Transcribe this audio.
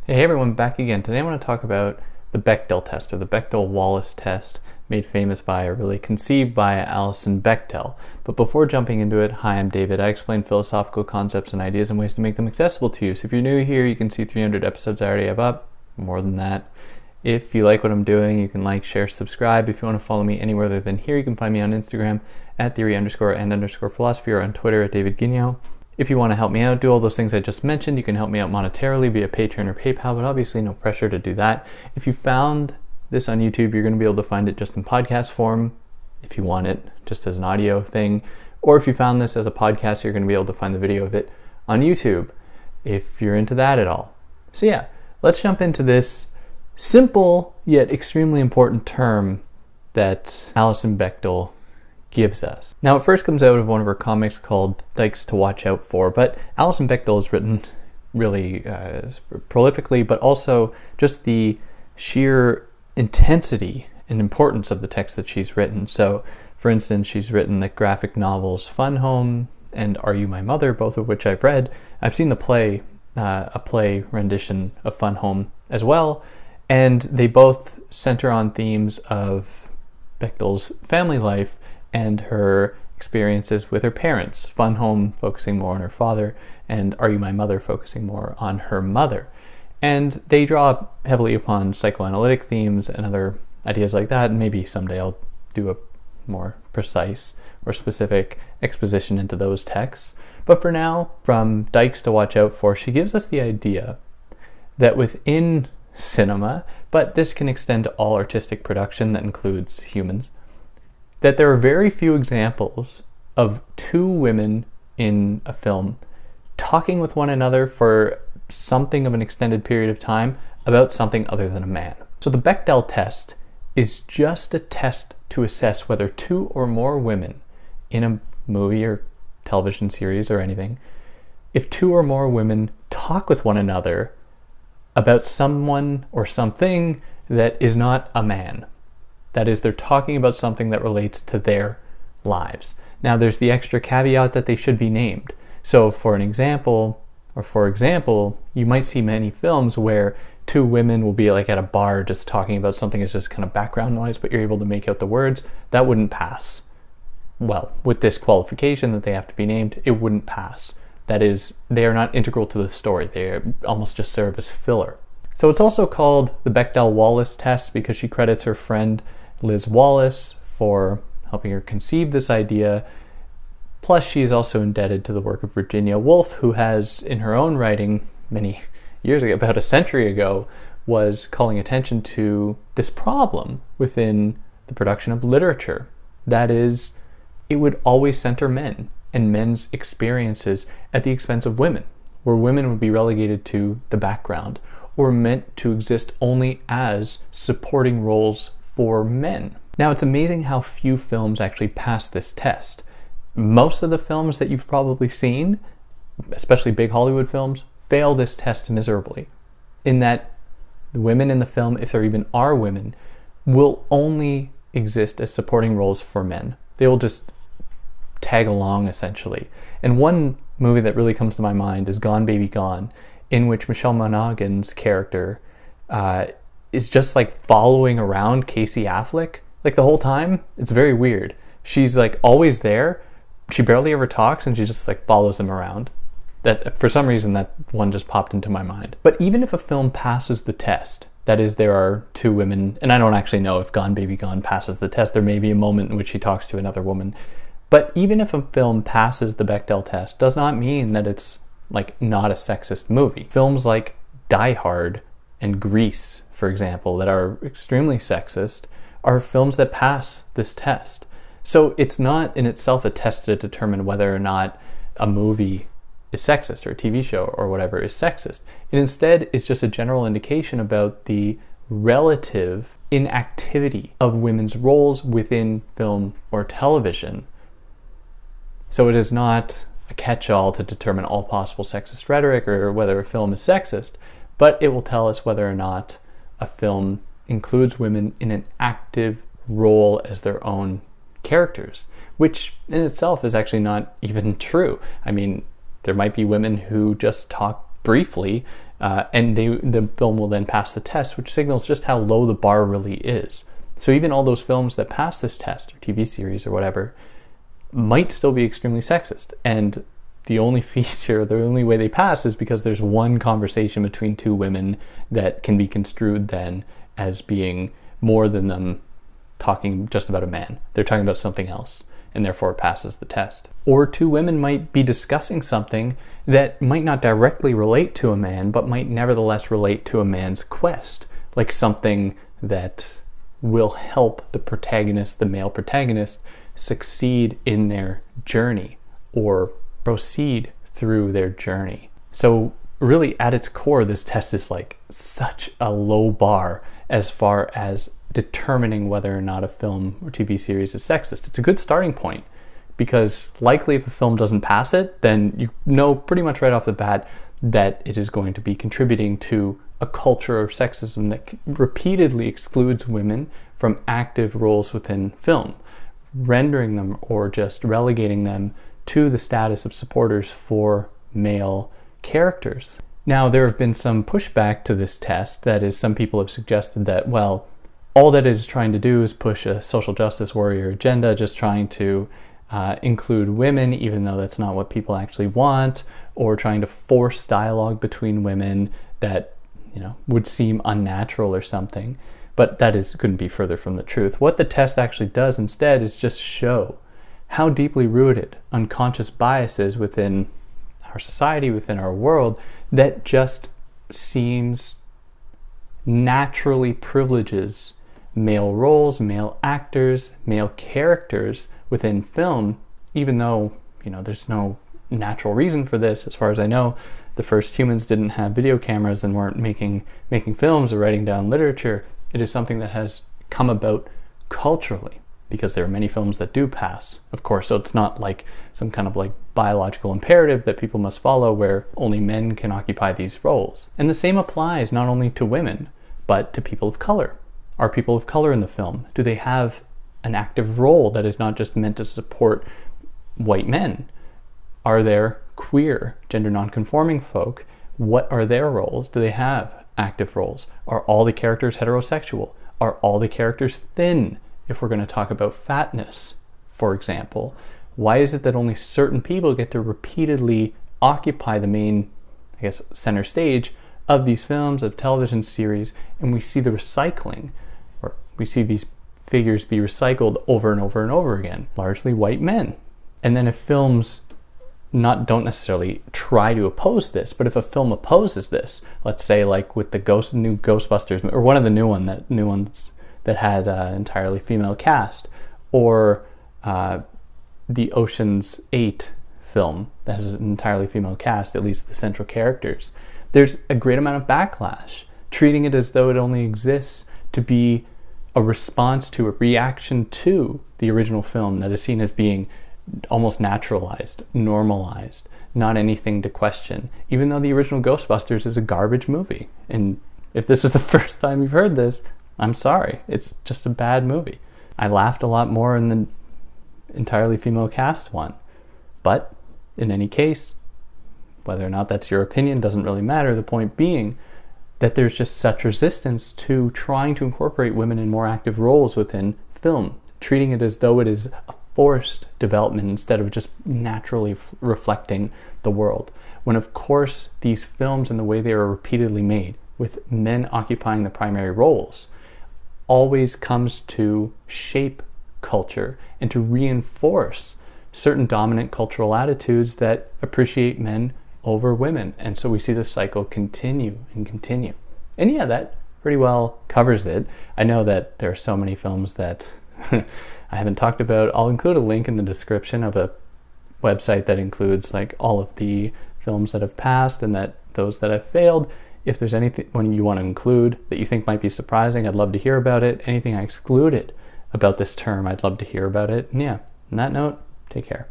Hey everyone, back again. Today I want to talk about the Bechdel test, or the Bechdel-Wallace test, made famous by, or really conceived by, Alison Bechdel. But before jumping into it, hi, I'm David. I explain philosophical concepts and ideas and ways to make them accessible to you. So if you're new here, you can see 300 episodes I already have up, more than that. If you like what I'm doing, you can like, share, subscribe. If you want to follow me anywhere other than here, you can find me on Instagram at theory_and_philosophy, or on Twitter at David Guignot. If you want to help me out, do all those things I just mentioned. You can help me out monetarily via Patreon or PayPal, but obviously no pressure to do that. If you found this on YouTube, you're going to be able to find it just in podcast form, if you want it just as an audio thing. Or if you found this as a podcast, you're going to be able to find the video of it on YouTube, if you're into that at all. So yeah, let's jump into this simple yet extremely important term that Alison Bechdel gives us. Now, it first comes out of one of her comics called Dykes to Watch Out For, but Alison Bechdel has written really prolifically, but also just the sheer intensity and importance of the text that she's written. So, for instance, she's written the graphic novels Fun Home and Are You My Mother, both of which I've read. I've seen the play, a play rendition of Fun Home as well, and they both center on themes of Bechdel's family life and her experiences with her parents. Fun Home focusing more on her father, and Are You My Mother focusing more on her mother. And they draw heavily upon psychoanalytic themes and other ideas like that, and maybe someday I'll do a more precise or specific exposition into those texts. But for now, from Dykes to Watch Out For, she gives us the idea that within cinema, but this can extend to all artistic production that includes humans, that there are very few examples of two women in a film talking with one another for something of an extended period of time about something other than a man. So the Bechdel test is just a test to assess whether two or more women in a movie or television series or anything, if two or more women talk with one another about someone or something that is not a man. That is, they're talking about something that relates to their lives. Now, there's the extra caveat that they should be named. So for example, you might see many films where two women will be like at a bar just talking about something as just kind of background noise, but you're able to make out the words. That wouldn't pass. Well, with this qualification that they have to be named, it wouldn't pass. That is, they are not integral to the story. They almost just serve as filler. So it's also called the Bechdel-Wallace Test because she credits her friend Liz Wallace for helping her conceive this idea. Plus, she is also indebted to the work of Virginia Woolf, who has, in her own writing many years ago, about a century ago, was calling attention to this problem within the production of literature. That is, it would always center men and men's experiences at the expense of women, where women would be relegated to the background or meant to exist only as supporting roles for men. Now, it's amazing how few films actually pass this test. Most of the films that you've probably seen, especially big Hollywood films, fail this test miserably, in that the women in the film, if there even are women, will only exist as supporting roles for men. They will just tag along, essentially. And one movie that really comes to my mind is Gone Baby Gone, in which Michelle Monaghan's character is just like following around Casey Affleck like the whole time. It's very weird. She's like always there. She barely ever talks, and she just like follows him around. That, for some reason, that one just popped into my mind. But even if a film passes the test, that is, there are two women, and I don't actually know if Gone Baby Gone passes the test. There may be a moment in which she talks to another woman. But even if a film passes the Bechdel test, does not mean that it's like not a sexist movie. Films like Die Hard and Grease, for example, that are extremely sexist, are films that pass this test. So it's not in itself a test to determine whether or not a movie is sexist, or a TV show or whatever is sexist. It instead is just a general indication about the relative inactivity of women's roles within film or television. So it is not a catch-all to determine all possible sexist rhetoric or whether a film is sexist, but it will tell us whether or not a film includes women in an active role as their own characters, which in itself is actually not even true. I mean, there might be women who just talk briefly and the film will then pass the test, which signals just how low the bar really is. So even all those films that pass this test, or TV series or whatever, might still be extremely sexist. And the only feature, the only way they pass is because there's one conversation between two women that can be construed then as being more than them talking just about a man. They're talking about something else, and therefore it passes the test. Or two women might be discussing something that might not directly relate to a man, but might nevertheless relate to a man's quest, like something that will help the protagonist, the male protagonist, succeed in their journey or proceed through their journey. So really at its core, this test is like such a low bar as far as determining whether or not a film or TV series is sexist. It's a good starting point because likely if a film doesn't pass it, then you know pretty much right off the bat that it is going to be contributing to a culture of sexism that repeatedly excludes women from active roles within film, rendering them or just relegating them to the status of supporters for male characters. Now, there have been some pushback to this test. That is, some people have suggested that, well, all that it is trying to do is push a social justice warrior agenda, just trying to include women, even though that's not what people actually want, or trying to force dialogue between women that, would seem unnatural or something. But that couldn't be further from the truth. What the test actually does instead is just show how deeply rooted unconscious biases within our society, within our world, that just seems naturally privileges male roles, male actors, male characters within film, even though, there's no natural reason for this. As far as I know, the first humans didn't have video cameras and weren't making films or writing down literature. It is something that has come about culturally because there are many films that do pass, of course. So it's not like some kind of like biological imperative that people must follow where only men can occupy these roles. And the same applies not only to women, but to people of color. Are people of color in the film? Do they have an active role that is not just meant to support white men? Are there queer, gender non-conforming folk? What are their roles? Do they have active roles? Are all the characters heterosexual? Are all the characters thin? If we're going to talk about fatness, for example, why is it that only certain people get to repeatedly occupy the main, center stage of these films, of television series, and we see the recycling, or we see these figures be recycled over and over and over again, largely white men? And then if films don't necessarily try to oppose this, but if a film opposes this, let's say like with the new Ghostbusters, or one of the new ones that had an entirely female cast, or the Ocean's 8 film that has an entirely female cast, at least the central characters, there's a great amount of backlash, treating it as though it only exists to be a response to, a reaction to the original film that is seen as being almost naturalized, normalized, not anything to question, even though the original Ghostbusters is a garbage movie. And if this is the first time you've heard this, I'm sorry. It's just a bad movie. I laughed a lot more in the entirely female cast one. But in any case, whether or not that's your opinion doesn't really matter. The point being that there's just such resistance to trying to incorporate women in more active roles within film, treating it as though it is a forced development instead of just naturally reflecting the world. When of course these films and the way they are repeatedly made, with men occupying the primary roles, always comes to shape culture and to reinforce certain dominant cultural attitudes that appreciate men over women. And so we see the cycle continue and continue. And yeah, that pretty well covers it. I know that there are so many films that I haven't talked about. I'll include a link in the description of a website that includes like all of the films that have passed and that those that have failed. If there's anything when you want to include that you think might be surprising, I'd love to hear about it. Anything I excluded about this term, I'd love to hear about it. And yeah, on that note, take care.